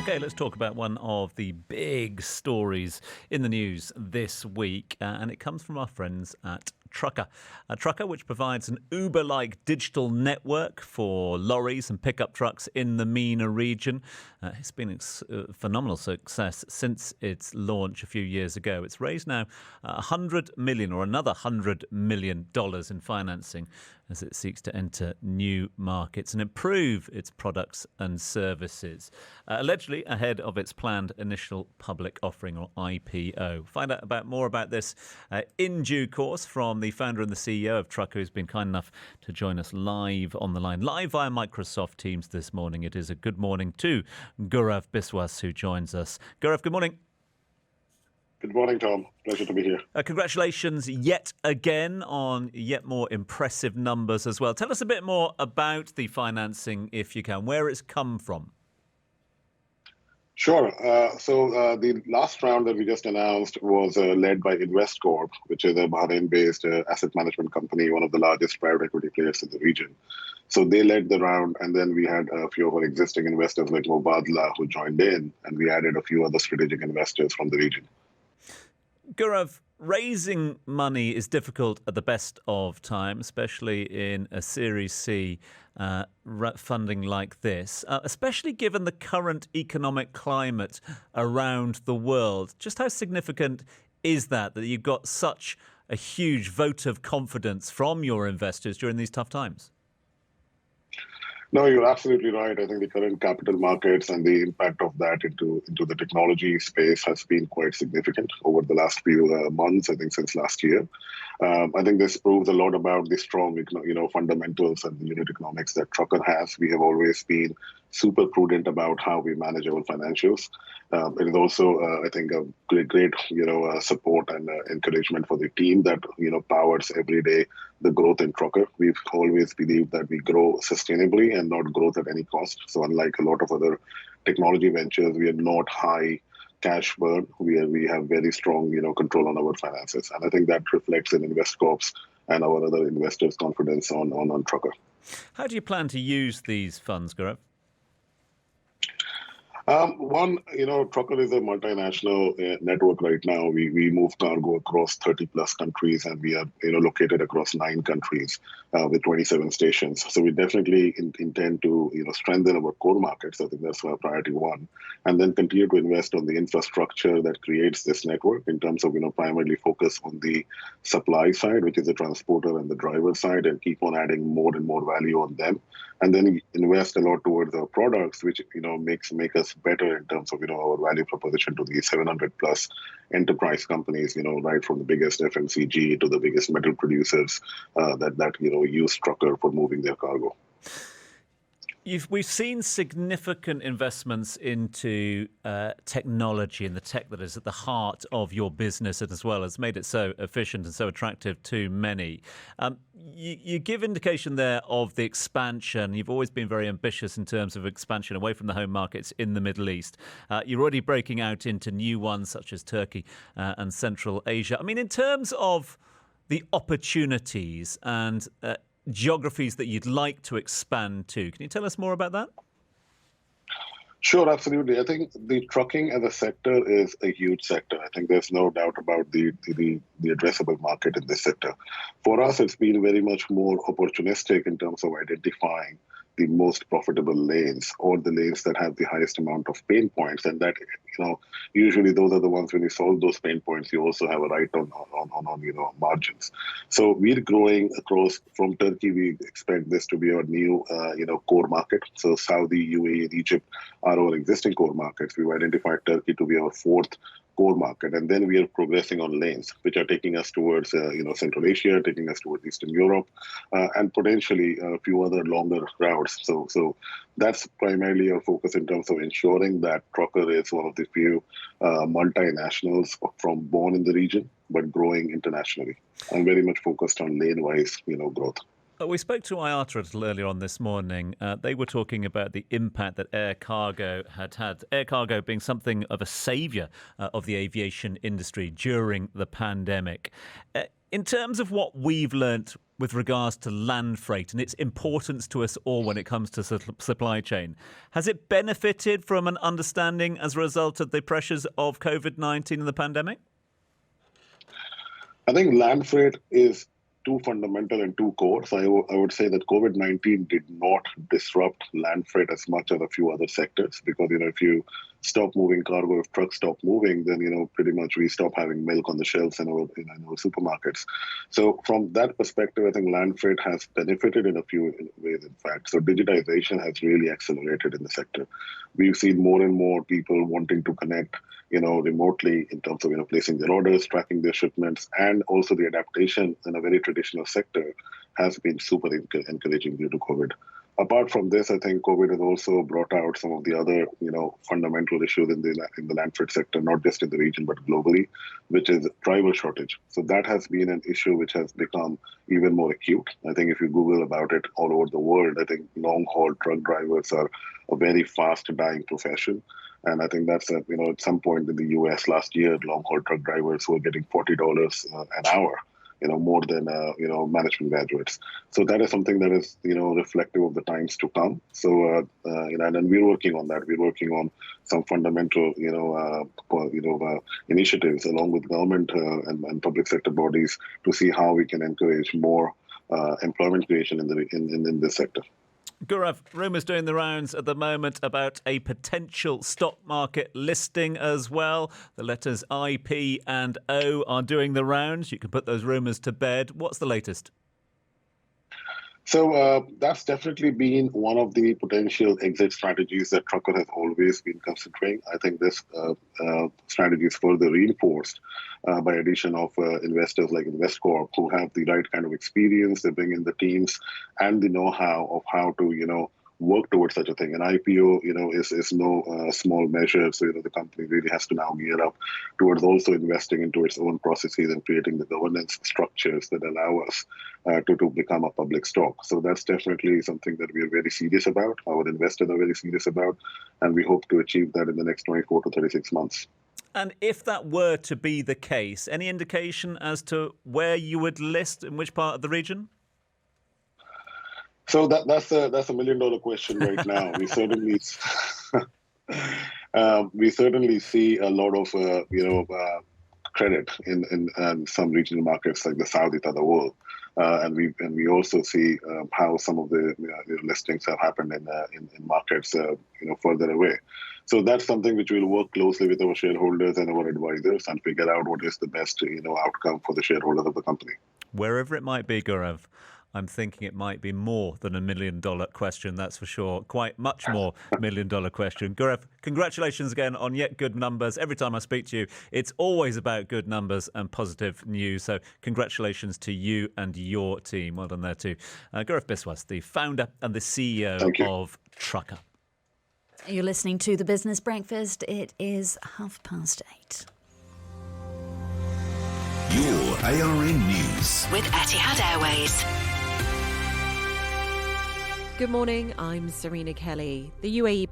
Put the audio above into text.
Okay, let's talk about one of the big stories in the news this week, and it comes from our friends at TruKKer. TruKKer, which provides an Uber-like digital network for lorries and pickup trucks in the MENA region. It's been a phenomenal success since its launch a few years ago. It's raised now $100 million or another $100 million in financing as it seeks to enter new markets and improve its products and services, allegedly ahead of its planned initial public offering or IPO. Find out more about this in due course from the founder and the CEO of TruKKer, who's been kind enough to join us live on the line, live via Microsoft Teams this morning. It is a good morning to Gaurav Biswas, who joins us. Gaurav, good morning. Good morning, Tom. Pleasure to be here. Congratulations yet again on yet more impressive numbers as well. Tell us a bit more about the financing, if you can, where it's come from. Sure. So the last round that we just announced was led by InvestCorp, which is a Bahrain-based asset management company, one of the largest private equity players in the region. So they led the round, and then we had a few of our existing investors like Mubadala who joined in, and we added a few other strategic investors from the region. Gaurav, raising money is difficult at the best of times, especially in a Series C funding like this, especially given the current economic climate around the world. Just how significant is that you've got such a huge vote of confidence from your investors during these tough times? No, you're absolutely right. I think the current capital markets and the impact of that into the technology space has been quite significant over the last few months, I think since last year. I think this proves a lot about the strong fundamentals and the unit economics that TruKKer has. We have always been super prudent about how we manage our financials. It is also, I think, a great support and encouragement for the team that powers every day the growth in TruKKer. We've always believed that we grow sustainably and not growth at any cost. So unlike a lot of other technology ventures, we are not high cash burn. We have very strong control on our finances, and I think that reflects in InvestCorp's and our other investors' confidence on TruKKer. How do you plan to use these funds, Gaurav? TruKKer is a multinational network right now. We move cargo across 30 plus countries, and we are located across 9 countries with 27 stations. So we definitely intend to strengthen our core markets. I think that's our priority one, and then continue to invest on the infrastructure that creates this network in terms of primarily focus on the supply side, which is the transporter and the driver side, and keep on adding more and more value on them. And then invest a lot towards our products, which make us better in terms of our value proposition to the 700 plus enterprise companies, right from the biggest FMCG to the biggest metal producers that use TruKKer for moving their cargo. We've seen significant investments into technology and the tech that is at the heart of your business as well has made it so efficient and so attractive to many. You give indication there of the expansion. You've always been very ambitious in terms of expansion away from the home markets in the Middle East. You're already breaking out into new ones such as Turkey and Central Asia. I mean, in terms of the opportunities and geographies that you'd like to expand to, can you tell us more about that? Sure, absolutely. I think the trucking as a sector is a huge sector. I think there's no doubt about the addressable market in this sector. For us, it's been very much more opportunistic in terms of identifying the most profitable lanes or the lanes that have the highest amount of pain points. And that, usually those are the ones when you solve those pain points, you also have a right on margins. So we're growing across from Turkey. We expect this to be our new, core market. So Saudi, UAE, and Egypt are our existing core markets. We've identified Turkey to be our 4th core market, and then we are progressing on lanes which are taking us towards Central Asia, taking us towards Eastern Europe, and potentially a few other longer routes. So that's primarily our focus in terms of ensuring that TruKKer is one of the few multinationals born in the region but growing internationally, and very much focused on lane-wise growth. We spoke to IATA a little earlier on this morning. They were talking about the impact that air cargo had had. Air cargo being something of a saviour of the aviation industry during the pandemic. In terms of what we've learnt with regards to land freight and its importance to us all when it comes to supply chain. Has it benefited from an understanding as a result of the pressures of COVID-19 and the pandemic? I think land freight is too fundamental and too core. So I would say that COVID-19 did not disrupt land freight as much as a few other sectors, because, if you stop moving cargo, if trucks stop moving, then, pretty much we stop having milk on the shelves in our supermarkets. So from that perspective, I think land freight has benefited in a few ways, in fact. So digitization has really accelerated in the sector. We've seen more and more people wanting to connect remotely in terms of, placing their orders, tracking their shipments, and also the adaptation in a very traditional sector has been super encouraging due to COVID. Apart from this, I think COVID has also brought out some of the other, fundamental issues in the land freight sector, not just in the region, but globally, which is driver shortage. So that has been an issue which has become even more acute. I think if you Google about it all over the world, I think long-haul truck drivers are a very fast-dying profession. And I think that's, at some point in the US last year, long-haul truck drivers were getting $40 an hour, more than, management graduates. So that is something that is, reflective of the times to come. So, and we're working on that. We're working on some fundamental, initiatives along with government and public sector bodies to see how we can encourage more employment creation in this sector. Gaurav, rumours doing the rounds at the moment about a potential stock market listing as well. The letters I, P and O are doing the rounds. You can put those rumours to bed. What's the latest? So that's definitely been one of the potential exit strategies that TruKKer has always been considering. I think this strategy is further reinforced by addition of investors like InvestCorp, who have the right kind of experience. They bring in the teams and the know-how of how to, work towards such a thing. An IPO, is no small measure. So, the company really has to now gear up towards also investing into its own processes and creating the governance structures that allow us to become a public stock. So that's definitely something that we are very serious about. Our investors are very serious about, and we hope to achieve that in the next 24 to 36 months. And if that were to be the case, any indication as to where you would list, in which part of the region? So that's a $1 million question right now. We certainly see a lot of credit in some regional markets like the Saudi of the world, and we also see how some of the listings have happened in markets further away. So that's something which we'll work closely with our shareholders and our advisors and figure out what is the best outcome for the shareholders of the company. Wherever it might be, Gaurav, I'm thinking it might be more than $1 million question, that's for sure. Quite much more $1 million question. Gaurav, congratulations again on yet good numbers. Every time I speak to you, it's always about good numbers and positive news. So congratulations to you and your team. Well done there too. Gaurav Biswas, the founder and the CEO of TruKKer. You're listening to The Business Breakfast. It is 8:30. Your ARN News. With Etihad Airways. Good morning, I'm Serena Kelly. The UAE